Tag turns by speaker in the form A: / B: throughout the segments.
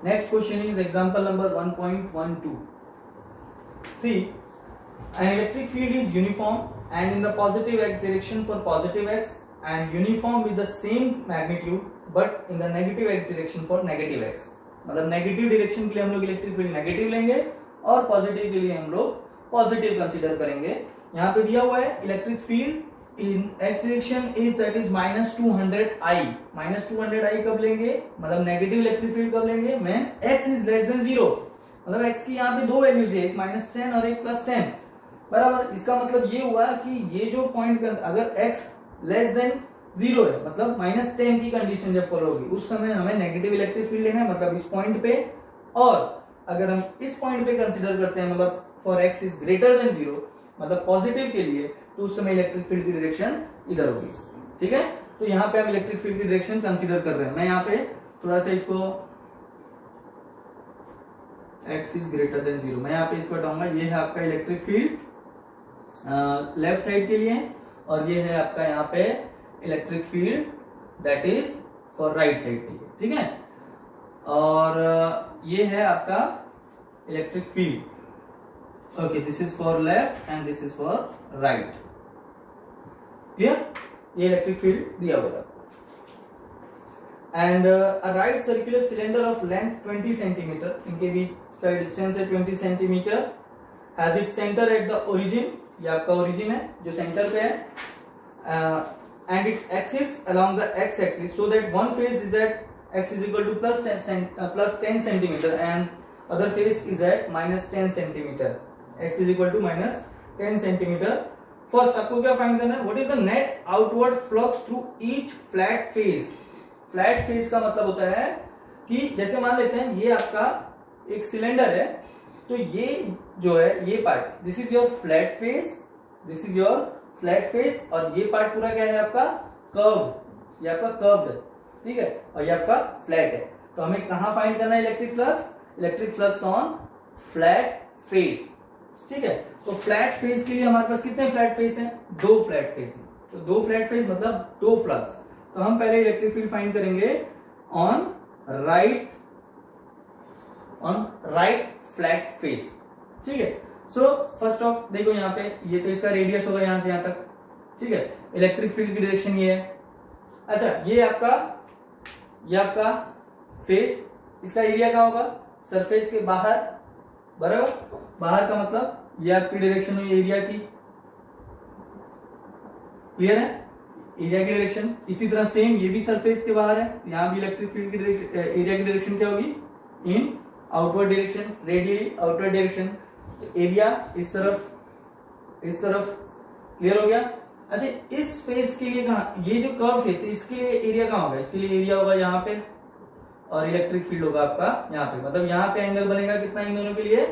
A: Next question is example number 1.12. See, an electric field is uniform and in the positive x direction for positive x and uniform with the same magnitude but in the negative x direction for negative x. मतलब negative direction के लिए हम लोग electric field negative लेंगे और positive के लिए हम लोग पॉजिटिव कंसीडर करेंगे. यहाँ पे दिया हुआ है electric field in x direction is that is -200i. -200i कब लेंगे, मतलब नेगेटिव इलेक्ट्रिक फील्ड कब लेंगे, when x is less than 0. मतलब x की यहाँ पे दो वैल्यूज है, एक -10 और एक +10 बराबर. इसका मतलब ये हुआ कि ये जो पॉइंट अगर x लेस देन 0 है, मतलब -10 की कंडीशन जब फॉलो होगी उस समय हमें नेगेटिव इलेक्ट्रिक फील्ड लेना है, मतलब इस पॉइंट पे. और अगर हम इस पॉइंट पे कंसीडर करते हैं, मतलब for x is greater than 0, मतलब पॉजिटिव के लिए, तो उस समय इलेक्ट्रिक फील्ड की डायरेक्शन इधर होगी. ठीक है, तो यहाँ पे हम इलेक्ट्रिक फील्ड की डायरेक्शन कंसीडर कर रहे हैं. मैं यहाँ पे थोड़ा सा इसको x इज ग्रेटर देन 0, मैं यहाँ पे इसको हटाऊंगा. ये है आपका इलेक्ट्रिक फील्ड लेफ्ट साइड के लिए और ये है आपका यहाँ पे electric field that is for right side के लिए. ठीक है, और ये है आपका electric field. Okay, this is for left and this is for right. Clear, ये इलेक्ट्रिक फील्ड दिया हुआ है. And a right circular cylinder of length 20 centimetre, इनके बीच का डिस्टेंस है 20 centimetre, has it centre at the origin, ये आपका origin है जो सेंटर पे है, and its axis along the x axis so that one face is at x is equal to plus 10 centimeter and other face is at -10 centimeter. x is equal to -10 centimeter. First आपको क्या find करना है, what is the net outward flux through each flat face. Flat face का मतलब होता है कि जैसे मान लेते हैं ये आपका एक सिलेंडर है, तो ये जो है ये part, this is your flat face, this is your flat face, और ये पार्ट पूरा क्या है आपका कर्व, ये आपका कर्व्ड है. ठीक है, और ये आपका फ्लैट है. तो हमें कहां फाइंड करना है electric flux, electric flux on flat face. ठीक है, तो फ्लैट फेस के लिए हमारे पास कितने फ्लैट फेस हैं, दो फ्लैट फेस हैं. तो दो फ्लैट फेस मतलब दो फ्लक्स. तो हम पहले इलेक्ट्रिक फील्ड फाइंड करेंगे ऑन राइट फ्लैट फेस. ठीक है, सो फर्स्ट ऑफ देखो यहाँ पे ये तो इसका रेडियस होगा यहां से यहां तक. ठीक है, इलेक्ट्रिक फील्ड की डायरेक्शन ये है. अच्छा, ये आपका फेस, इसका एरिया कहां होगा, सरफेस के बाहर बराबर. बाहर का मतलब ये आपकी डायरेक्शन हुई एरिया की. क्लियर है, एरिया की डायरेक्शन. इसी तरह सेम ये भी सरफेस के बाहर है, यहां भी इलेक्ट्रिक फील्ड की डायरेक्शन, एरिया की डायरेक्शन क्या होगी, इन outward direction, radially outward direction. Area इस तरफ क्लियर हो गया. अच्छा, इस फेस के लिए कहा, ये जो कर्व फेस है इसके लिए एरिया कहां होगा, इसके लिए एरिया होगा यहाँ पे और इलेक्ट्रिक फील्ड होगा आपका यहाँ पे. मतलब यहाँ पे एंगल बनेगा कितना इन दोनों के लिए,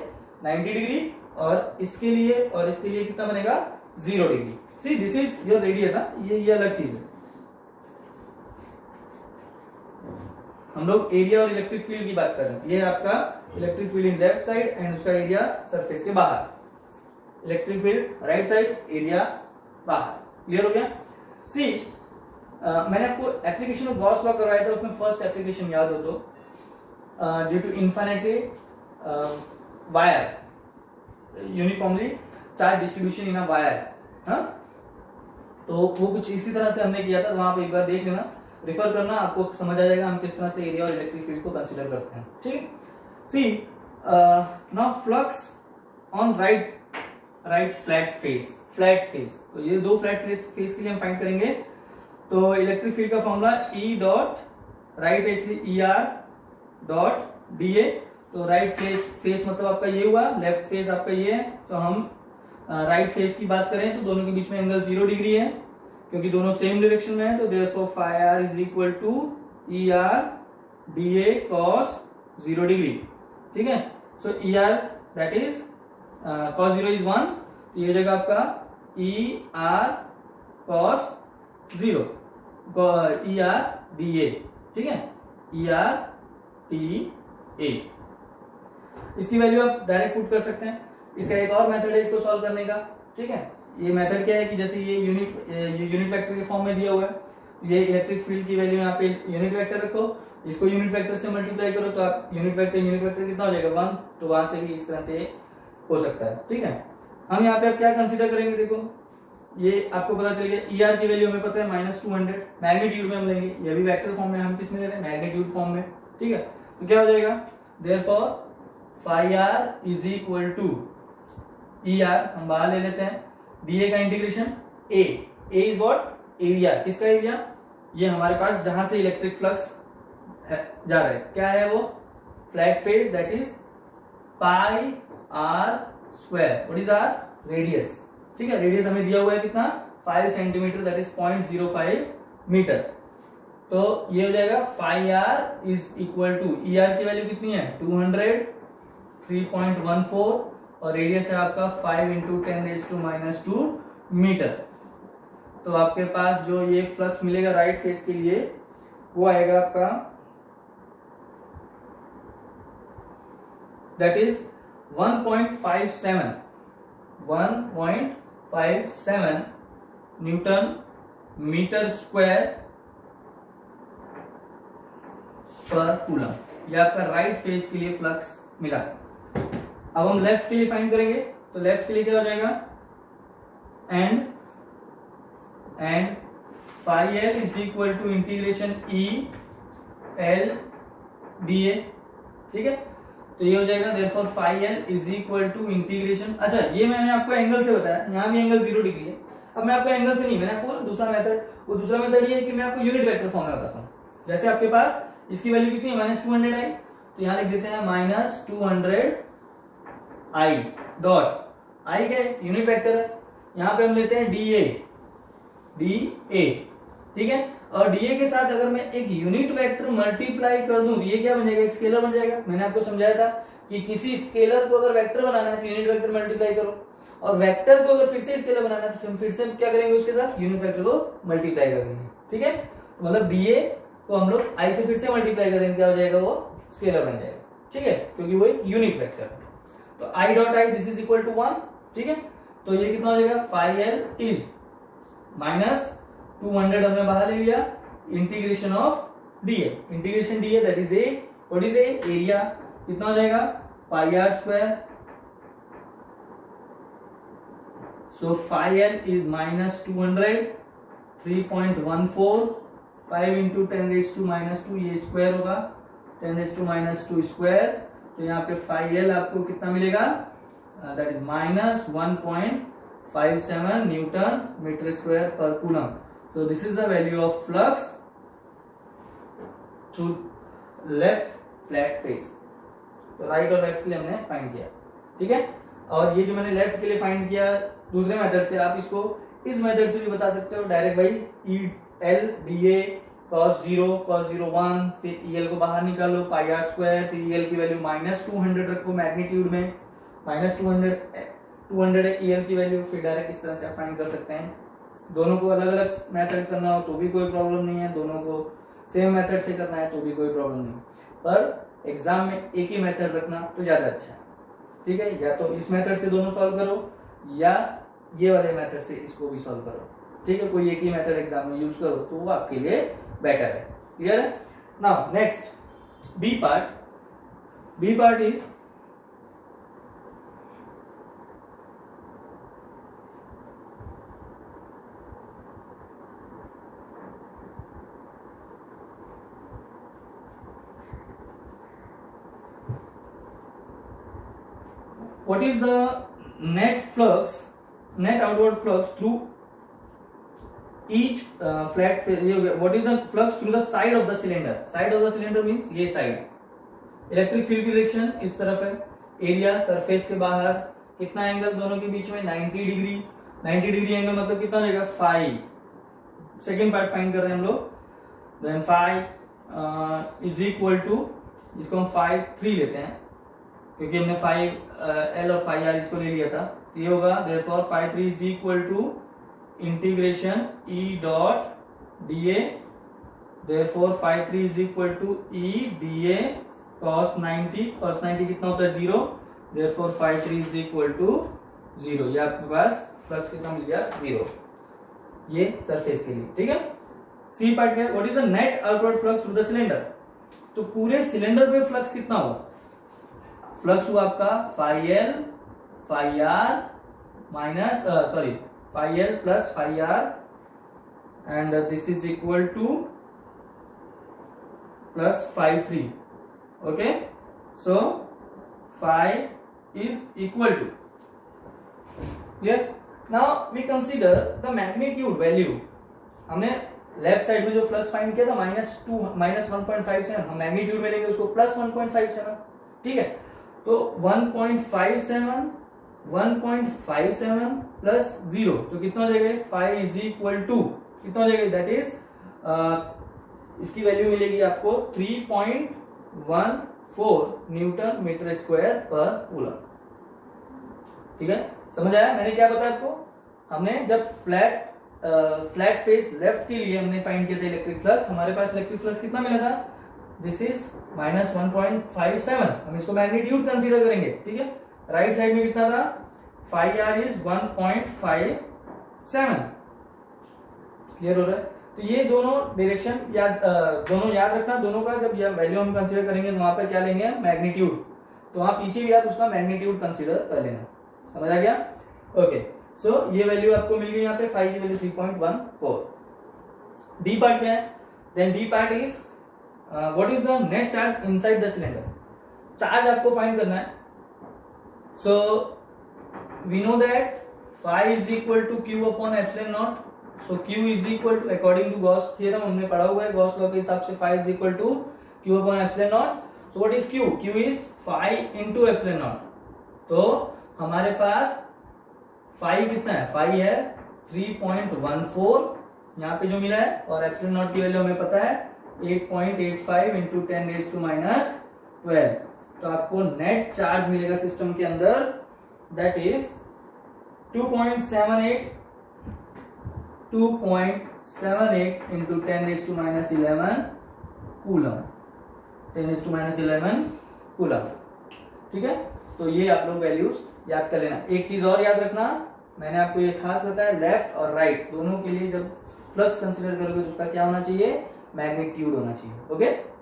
A: 90 डिग्री, और इसके लिए कितना बनेगा, 0 degree. See this is your radius. ये अलग चीज है. हम लोग एरिया और इलेक्ट्रिक फील्ड की बात कर रहे हैं. ये आपका electric field in left side and उसका एरिया सरफेस के बाहर. Electric field right side, area बाहर. क्लियर हो गया. सी मैंने आपको एप्लीकेशन ऑफ गॉस लॉ करवाया था, उसमें फर्स्ट एप्लीकेशन याद हो तो, due to infinity wire uniformly charge distribution in a wire. तो वो कुछ इसी तरह से हमने किया था, वहां पे एक बार देख लेना, रिफर करना, आपको समझ आ जाएगा हम किस तरह से एरिया और इलेक्ट्रिक फील्ड को कंसीडर करते हैं. ठीक, see now flux on right flat face. तो ये दो फ्लैट फेस के लिए हम फाइंड करेंगे. तो इलेक्ट्रिक फील्ड का फॉर्मूला E डॉट राइट है, इसलिए ER डॉट DA. तो राइट फेस मतलब आपका ये हुआ, लेफ्ट फेस आपका ये है. तो हम राइट फेस की बात करें तो दोनों के बीच में एंगल 0 डिग्री है क्योंकि दोनों सेम डायरेक्शन में है. तो therefore phi r is equal to ER DA cos 0 degree. ठीक है, so ER that is cos 0 is 1, तो ये जगह आपका ER cos 0 ER DA. ठीक है, ER DA. इसकी वैल्यू आप डायरेक्ट पुट कर सकते हैं. इसका एक और मेथड है इसको सॉल्व करने का. ठीक है, ये मेथड क्या है कि जैसे ये यूनिट वेक्टर के फॉर्म में दिया हुआ है, ये इलेक्ट्रिक फील्ड की वैल्यू यहाँ पे यूनिट वेक्टर रखो, इसको यूनिट वेक्टर से मल्टीप्लाई करो तो आप यूनिट वेक्टर कितना हो जाएगा 1, तो वहां से भी इस तरह से हो सकता है। ठीक है, हम यहाँ पे अब क्या कंसीडर करेंगे, देखो ये आपको पता चल गया ER की वैल्यू हमें पता है -200, मैग्नीट्यूड में हम लेंगे, ये भी वेक्टर फॉर्म में, हम किस में ले रहे हैं, मैग्नीट्यूड फॉर्म में। ठीक है, तो क्या हो जाएगा, therefore phi R is equal to ER हम बाहर ले लेते हैं, DA का integration A is what, area, किसका एरिया, ये हमारे पास जहां से इलेक्ट्रिक फ्लक्स जा रहा है, क्या है वो, flat face, that is pi R square, what is R radius. ठीक है, रेडियस हमें दिया हुआ है कितना, 5 सेंटीमीटर, दैट इज 0.05 मीटर। तो ये हो जाएगा phi R is equal to, ER की वैल्यू कितनी है 200, 3.14 और रेडियस है आपका 5 इंटू 10⁻² मीटर। तो आपके पास जो ये फ्लक्स मिलेगा राइट फेज के लिए वो आएगा आपका, that is 1.57 newton metre square per coulomb, ये आपका राइट फेज के लिए फ्लक्स मिला। अब हम लेफ्ट के लिए फाइंड करेंगे, तो लेफ्ट के लिए क्या हो जाएगा, and phi L is equal to integration E L dA। ठीक है, तो ये हो जाएगा therefore phi L is equal to integration, अच्छा ये मैंने आपको एंगल से बताया, यहाँ भी एंगल 0 डिग्री है। अब मैं आपको एंगल से नहीं, मैंने आपको दूसरा मेथड, वो दूसरा मेथड ये है कि मैं आपको यूनिट वेक्टर फॉर्म में बताता हूँ। जैसे आपके पास इसकी वैल्यू कितनी है, -200 आई, तो यहाँ लिख देते हैं -200 आई डॉट, आई क्या है, यूनिट वेक्टर है, यहाँ पे हम लेते हैं DA, ठीक है, और DA के साथ अगर मैं एक यूनिट वेक्टर मल्टीप्लाई कर दूं, ये क्या बन जाएगा, एक स्केलर बन जाएगा। मैंने आपको समझाया था कि किसी स्केलर को अगर वेक्टर बनाना है तो यूनिट वेक्टर मल्टीप्लाई करो, और वेक्टर को अगर फिर से स्केलर बनाना है तो फिर से क्या करेंगे, उसके साथ यूनिट वेक्टर को मल्टीप्लाई कर देंगे। ठीक है, तो मतलब DA को हम लोग I से फिर से मल्टीप्लाई कर देंगे, क्या हो जाएगा, वो स्केलर बन जाएगा। ठीक है, क्योंकि वो एक यूनिट वेक्टर है। तो I dot I this is equal to 1। ठीक है, तो ये कितना हो जाएगा, फाई एल इज -200 हमने बाहर ले लिया, integration of DA, integration DA that is A, what is A, area, कितना हो जाएगा, pi R square. So phi L is -200, 3.14, 5 इंटू 10⁻², ये स्क्वायर होगा, 10⁻² स्क्वायर। तो यहाँ पे फाई एल आपको कितना मिलेगा, that is -1.57 newton metre square per coulomb. So this is the value of flux through left flat face। तो राइट और लेफ्ट के लिए हमने फाइंड किया। ठीक है, और ये जो मैंने लेफ्ट के लिए फाइंड किया दूसरे मेथड से, आप इसको इस मेथड से भी बता सकते हो डायरेक्ट भाई, EL DA cos 0 1, फिर EL को बाहर निकालो, पाई आर स्क्वायर, फिर EL की वैल्यू -200 रखो मैग्नीट्यूड में, -200 है EL की वैल्यू, फिर डायरेक्ट इस तरह से आप फाइंड कर सकते हैं। दोनों को अलग अलग मेथड करना हो तो भी कोई प्रॉब्लम नहीं है, दोनों को सेम मेथड से करना है तो भी कोई प्रॉब्लम नहीं, पर एग्जाम में एक ही मेथड रखना तो ज्यादा अच्छा है। ठीक है, या तो इस मेथड से दोनों सॉल्व करो या ये वाले मेथड से इसको भी सॉल्व करो। ठीक है, कोई एक ही मेथड एग्जाम में यूज करो तो वो आपके लिए बेटर है। क्लियर है? Now next B part is what is the net outward flux through each flat face, what is the flux through the side of the cylinder means ये side, electric field की direction इस तरफ है, area surface के बाहर, कितना angle दोनों के बीच में 90 डिग्री, 90 डिग्री एंगल मतलब कितना रहेगा 5। सेकेंड पार्ट फाइंड कर रहे हैं हम लोग, देन 5 इज इक्वल टू, इसको हम 5 लेते हैं क्योंकि हमने 5L और 5R इसको ले लिया था, ये होगा therefore 5 is equal to integration E dot DA, therefore 5 is equal to E DA cos 90 कितना होता है 0, देयरफॉर 5 इज इक्वल टू 0। ये आपके पास फ्लक्स कितना मिल गया 0, ये सरफेस के लिए। ठीक है, सी पार्ट क्या है, what is the net outward flux through the cylinder. तो पूरे सिलेंडर पे फ्लक्स कितना हुआ, फ्लक्स हुआ आपका phi L phi R minus phi L plus phi R and this is equal to plus phi 3. Okay, so phi is equal to, clear. Now we consider the magnitude value. हमने left side में जो flux find किया था -1.57, हम magnitude में लेंगे उसको +1.57, ठीक है। तो 1.57 प्लस 0 तो कितना हो जाएगा, phi इज इक्वल टू कितना हो जाएगा, दैट इज इसकी वैल्यू मिलेगी आपको 3.14 Newton metre square per coulomb. ठीक है, समझ आया मैंने क्या बताया आपको। हमने जब फ्लैट फेस लेफ्ट के लिए हमने फाइंड किया था इलेक्ट्रिक फ्लक्स, हमारे पास इलेक्ट्रिक फ्लक्स कितना मिला था, दिस इज -1.57, हम इसको मैग्नीट्यूड कंसीडर करेंगे, ठीक है। राइट साइड में कितना था, फाई आर इज 1.57, क्लियर हो रहा है। तो ये दोनों डायरेक्शन दोनों याद रखना, दोनों का जब ये वैल्यू हम कंसीडर करेंगे तो वहां पर क्या लेंगे, मैग्नीट्यूड। तो वहां पीछे भी आप उसका मैग्नीट्यूड कंसीडर कर लेना, समझ आ गया। ओके, सो ये वैल्यू आपको मिल गई यहाँ पे, फाई की वैल्यू 3.14। डी पार्ट क्या है, then D part is what is the net charge inside the cylinder. Charge आपको फाइंड करना है। So we know that phi is equal to Q upon epsilon naught. So Q is equal to, according to Gauss theorem हमने पढ़ा हुआ है, Gauss law के हिसाब से phi is equal to Q upon epsilon naught. So what is Q, Q is phi into epsilon naught. तो हमारे पास phi कितना है, फाई है 3.14 यहाँ पे जो मिला है, और एप्सिलॉन नॉट की वैल्यू हमें पता है 8.85 इंटू 10⁻⁻12। तो आपको नेट चार्ज मिलेगा सिस्टम के अंदर, that is 2.78 into 10⁻11 coulomb, 10⁻11 coulomb, ठीक है। तो ये आप लोग वैल्यूज याद कर लेना। एक चीज और याद रखना, मैंने आपको ये खास बताया, लेफ्ट और राइट दोनों के लिए जब फ्लक्स कंसीडर करोगे तो उसका क्या होना चाहिए, मैग्नीट्यूड होना चाहिए। ओके।